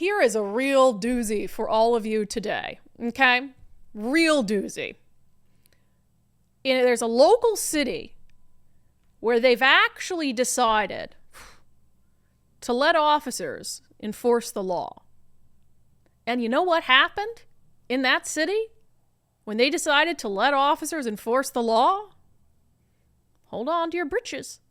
here is a real doozy for all of you today, okay? Real doozy. There's a local city where they've actually decided to let officers enforce the law. And you know what happened in that city when they decided to let officers enforce the law? Hold on to your britches,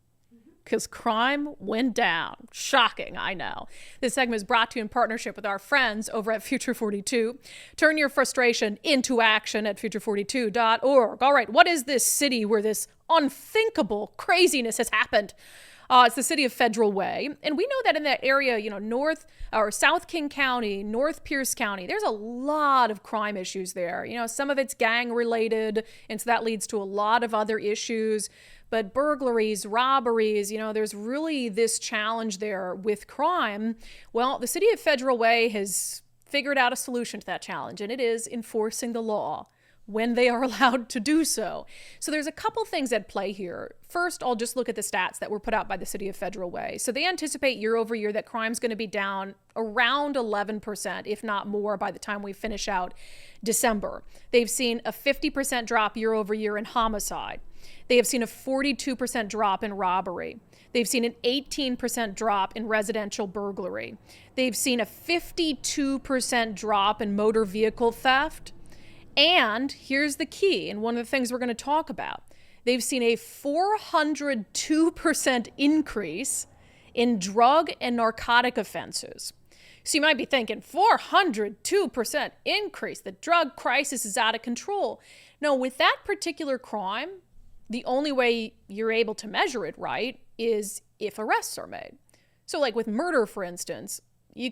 because crime went down. Shocking, I know. This segment is brought to you in partnership with our friends over at Future 42. Turn your frustration into action at future42.org. All right, what is this city where this unthinkable craziness has happened? It's the city of Federal Way. And we know that in that area, North or South King County, North Pierce County, there's a lot of crime issues there. Some of it's gang related, and so that leads to a lot of other issues. But burglaries, robberies, there's really this challenge there with crime. Well, the city of Federal Way has figured out a solution to that challenge, and it is enforcing the law when they are allowed to do so. So there's a couple things at play here. First, I'll just look at the stats that were put out by the city of Federal Way. So they anticipate year over year that crime's going to be down around 11%, if not more, by the time we finish out December. They've seen a 50% drop year over year in homicide. They have seen a 42% drop in robbery. They've seen an 18% drop in residential burglary. They've seen a 52% drop in motor vehicle theft. And here's the key, and one of the things we're going to talk about. They've seen a 402% increase in drug and narcotic offenses. So you might be thinking, 402% increase. The drug crisis is out of control. No, with that particular crime, the only way you're able to measure it right is if arrests are made. So like with murder, for instance, you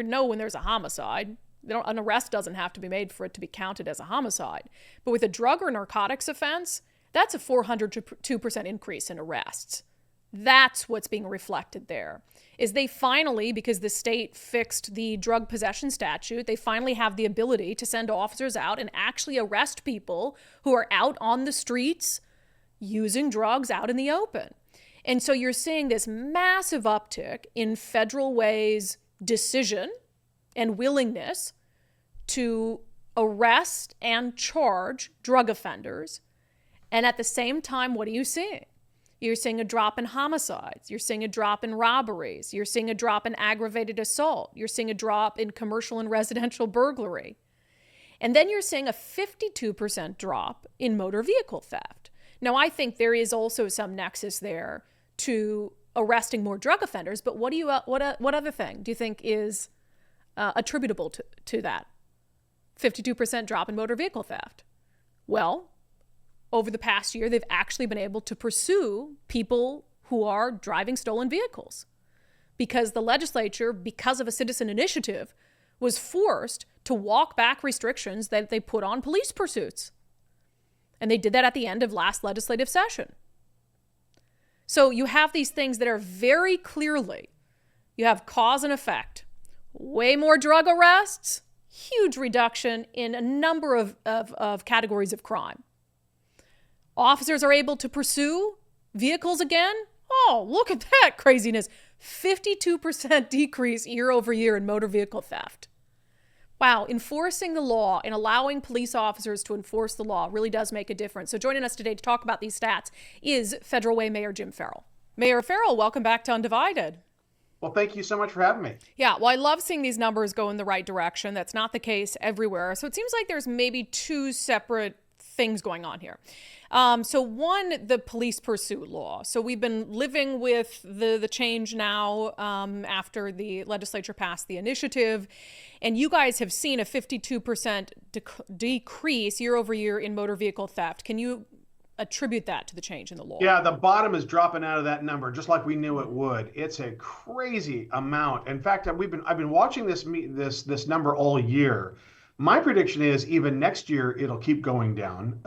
know when there's a homicide. An arrest doesn't have to be made for it to be counted as a homicide. But with a drug or narcotics offense, that's a 402% increase in arrests. That's what's being reflected there. Is they finally, because the state fixed the drug possession statute, they finally have the ability to send officers out and actually arrest people who are out on the streets using drugs out in the open. And so you're seeing this massive uptick in Federal Way's decision and willingness to arrest and charge drug offenders. And at the same time, what are you seeing? You're seeing a drop in homicides. You're seeing a drop in robberies. You're seeing a drop in aggravated assault. You're seeing a drop in commercial and residential burglary. And then you're seeing a 52% drop in motor vehicle theft. Now, I think there is also some nexus there to arresting more drug offenders, but what other thing do you think is attributable to that 52% drop in motor vehicle theft? Well, over the past year, they've actually been able to pursue people who are driving stolen vehicles because the legislature, because of a citizen initiative, was forced to walk back restrictions that they put on police pursuits. And they did that at the end of last legislative session. So you have these things that are very clearly, you have cause and effect. Way more drug arrests, huge reduction in a number of categories of crime. Officers are able to pursue vehicles again. Oh, look at that craziness. 52% decrease year over year in motor vehicle theft. Wow, enforcing the law and allowing police officers to enforce the law really does make a difference. So joining us today to talk about these stats is Federal Way Mayor Jim Ferrell. Mayor Ferrell, welcome back to Undivided. Well, thank you so much for having me. Yeah, well, I love seeing these numbers go in the right direction. That's not the case everywhere. So it seems like there's maybe two separate things going on here. So one, the police pursuit law. So we've been living with the change now after the legislature passed the initiative. And you guys have seen a 52% decrease year over year in motor vehicle theft. Can you attribute that to the change in the law? Yeah, the bottom is dropping out of that number, just like we knew it would. It's a crazy amount. In fact, I've been watching this number all year. My prediction is even next year it'll keep going down,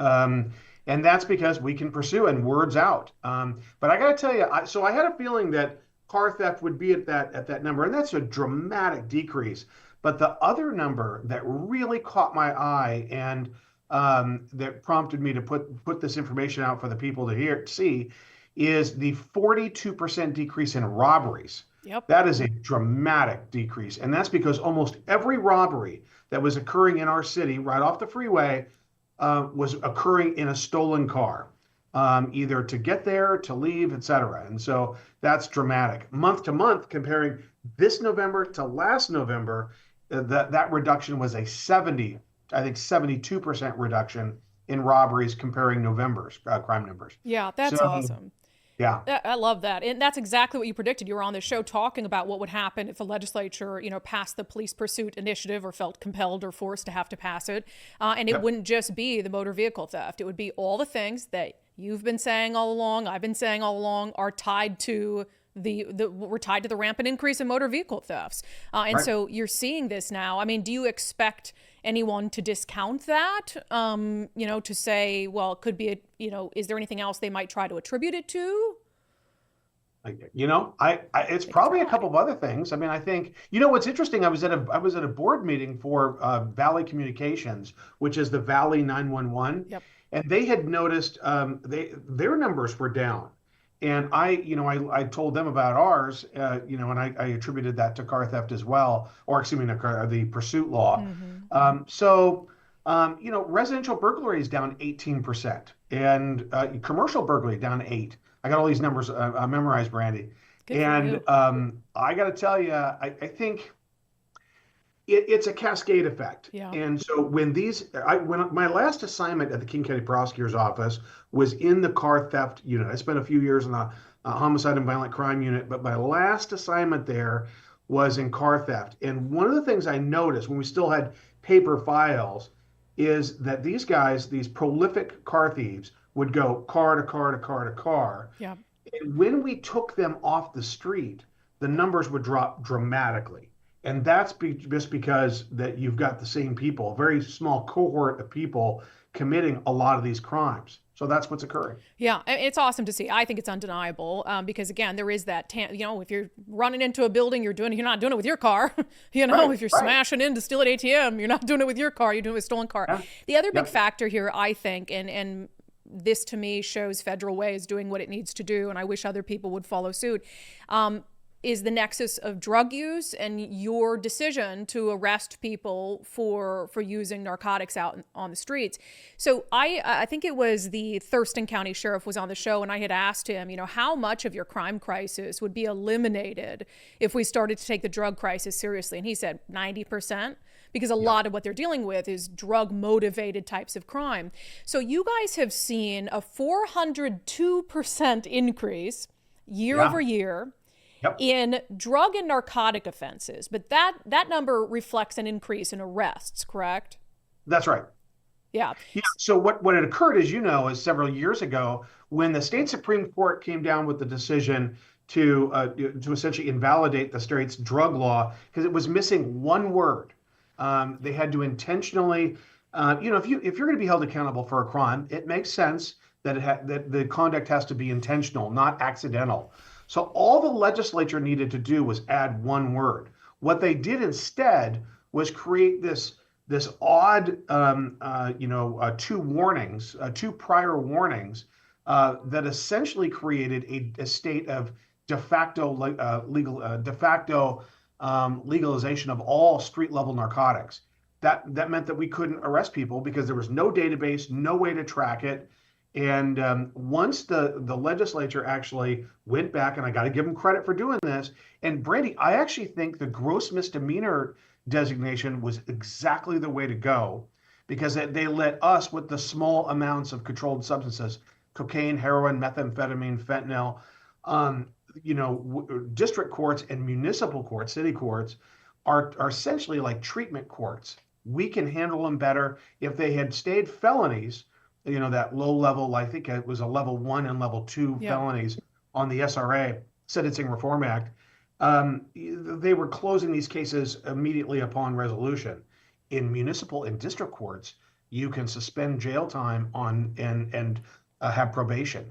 and that's because we can pursue and word's out. But I got to tell you, I had a feeling that car theft would be at that number, and that's a dramatic decrease. But the other number that really caught my eye and that prompted me to put this information out for the people to see is the 42% decrease in robberies. Yep. That is a dramatic decrease. And that's because almost every robbery that was occurring in our city right off the freeway was occurring in a stolen car, either to get there, to leave, et cetera. And so that's dramatic. Month to month, comparing this November to last November, that reduction was a 72% reduction in robberies comparing November's crime numbers. Yeah, So, that's awesome. yeah, I love that. And that's exactly what you predicted. You were on the show talking about what would happen if the legislature, passed the police pursuit initiative or felt compelled or forced to have to pass it. And it yep, wouldn't just be the motor vehicle theft. It would be all the things that you've been saying all along, I've been saying all along, are tied to we're tied to the rampant increase in motor vehicle thefts. And right. so you're seeing this now. I mean, do you expect anyone to discount that? To say, well, it could be, is there anything else they might try to attribute it to? It's They could probably a try. couple of other things. I mean, I think, what's interesting. I was at a board meeting for Valley Communications, which is the Valley 911, Yep. and they had noticed their numbers were down, and I told them about ours, and I attributed that to car theft as well, or excuse me, the pursuit law. Mm-hmm. Residential burglary is down 18%, and commercial burglary down 8. I got all these numbers memorized, Brandi. Good for And you. I got to tell you, I think it's a cascade effect. Yeah. And so when my last assignment at the King County Prosecutor's Office was in the car theft unit. I spent a few years in the homicide and violent crime unit, but my last assignment there was in car theft. And one of the things I noticed when we still had paper files is that these guys, these prolific car thieves, would go car to car to car to car. Yeah. And when we took them off the street, the numbers would drop dramatically. And that's just because that you've got the same people, a very small cohort of people committing a lot of these crimes. So that's what's occurring. Yeah, it's awesome to see. I think it's undeniable because again, there is that. If you're running into a building, you're not doing it with your car. Right, If you're right. smashing in to steal an ATM, you're not doing it with your car. You're doing it with a stolen car. Yeah, The other big yep, factor here, I think, and this to me shows Federal Way is doing what it needs to do, and I wish other people would follow suit. Is the nexus of drug use and your decision to arrest people for using narcotics out on the streets. So I think it was the Thurston County Sheriff was on the show, and I had asked him, how much of your crime crisis would be eliminated if we started to take the drug crisis seriously? And he said 90%. Because a yeah, lot of what they're dealing with is drug motivated types of crime. So you guys have seen a 402% increase year yeah, over year yep. in drug and narcotic offenses, but that number reflects an increase in arrests, correct? That's right. Yeah. Yeah. So what had occurred, as you know, is several years ago when the state Supreme Court came down with the decision to essentially invalidate the state's drug law because it was missing one word. They had to intentionally, if you're going to be held accountable for a crime, it makes sense that the conduct has to be intentional, not accidental. So all the legislature needed to do was add one word. What they did instead was create this odd, two prior warnings that essentially created a state of de facto legalization of all street level narcotics. That meant that we couldn't arrest people because there was no database, no way to track it. And once the legislature actually went back, and I got to give them credit for doing this. And Brandi, I actually think the gross misdemeanor designation was exactly the way to go because they let us with the small amounts of controlled substances, cocaine, heroin, methamphetamine, fentanyl, district courts and municipal courts, city courts are essentially like treatment courts. We can handle them better. If they had stayed felonies, that low level, I think it was a level 1 and level 2 Yeah. felonies on the SRA, Sentencing Reform Act, they were closing these cases immediately upon resolution. In municipal and district courts, you can suspend jail time and have probation.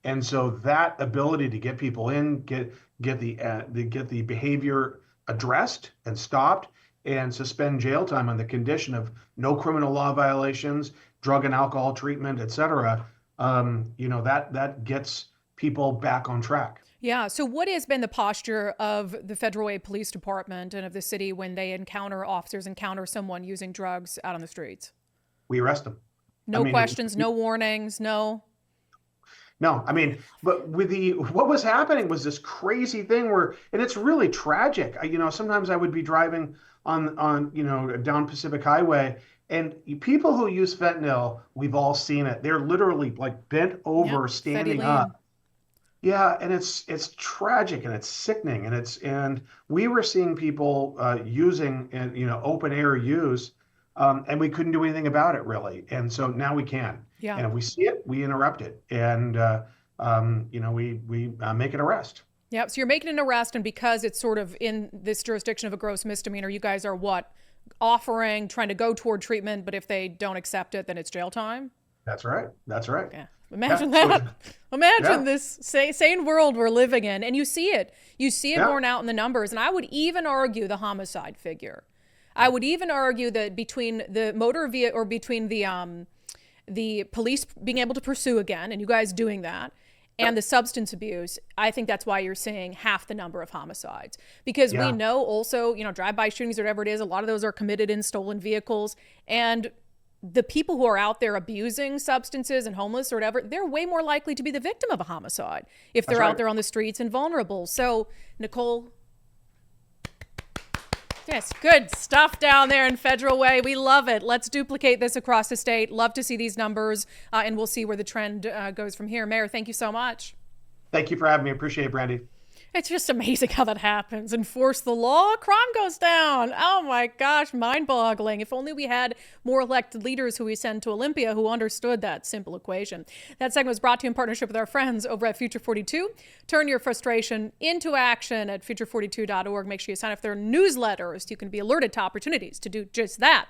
And so that ability to get people in, get the behavior addressed and stopped, and suspend jail time on the condition of no criminal law violations, drug and alcohol treatment, et cetera, that gets people back on track. Yeah. So, what has been the posture of the Federal Way Police Department and of the city when they encounter someone using drugs out on the streets? We arrest them. I No mean, questions, no warnings, no. no, I mean, but what was happening was this crazy thing where, and it's really tragic. Sometimes I would be driving on down Pacific Highway, and people who use fentanyl, we've all seen it. They're literally like bent Yep. over, Fetty standing lean. up. Yeah, and it's tragic and it's sickening, and we were seeing people using open air use, and we couldn't do anything about it really, and so now we can, Yeah. and if we see it, we interrupt it, and we make an arrest. Yeah. So, you're making an arrest, and because it's sort of in this jurisdiction of a gross misdemeanor, you guys are what? Trying to go toward treatment, but if they don't accept it, then it's jail time? That's right. That's right. Yeah. Yeah. Imagine So, that. Imagine yeah. this sane world we're living in. And you see it. You see it Yeah. borne out in the numbers. And I would even argue the homicide figure. I would even argue that between the motor vehicle or between the police being able to pursue again, and you guys doing that, and the substance abuse, I think that's why you're seeing half the number of homicides. Because we Yeah. know also, drive-by shootings or whatever it is, a lot of those are committed in stolen vehicles. And the people who are out there abusing substances and homeless or whatever, they're way more likely to be the victim of a homicide if That's they're out right. there on the streets and vulnerable. So, Nicole, yes, good stuff down there in Federal Way. We love it. Let's duplicate this across the state. Love to see these numbers, and we'll see where the trend goes from here. Mayor, thank you so much. Thank you for having me. Appreciate it, Brandi. It's just amazing how that happens. Enforce the law, crime goes down. Oh my gosh, mind-boggling. If only we had more elected leaders who we send to Olympia who understood that simple equation. That segment was brought to you in partnership with our friends over at Future 42. Turn your frustration into action at future42.org. Make sure you sign up for their newsletters. You can be alerted to opportunities to do just that.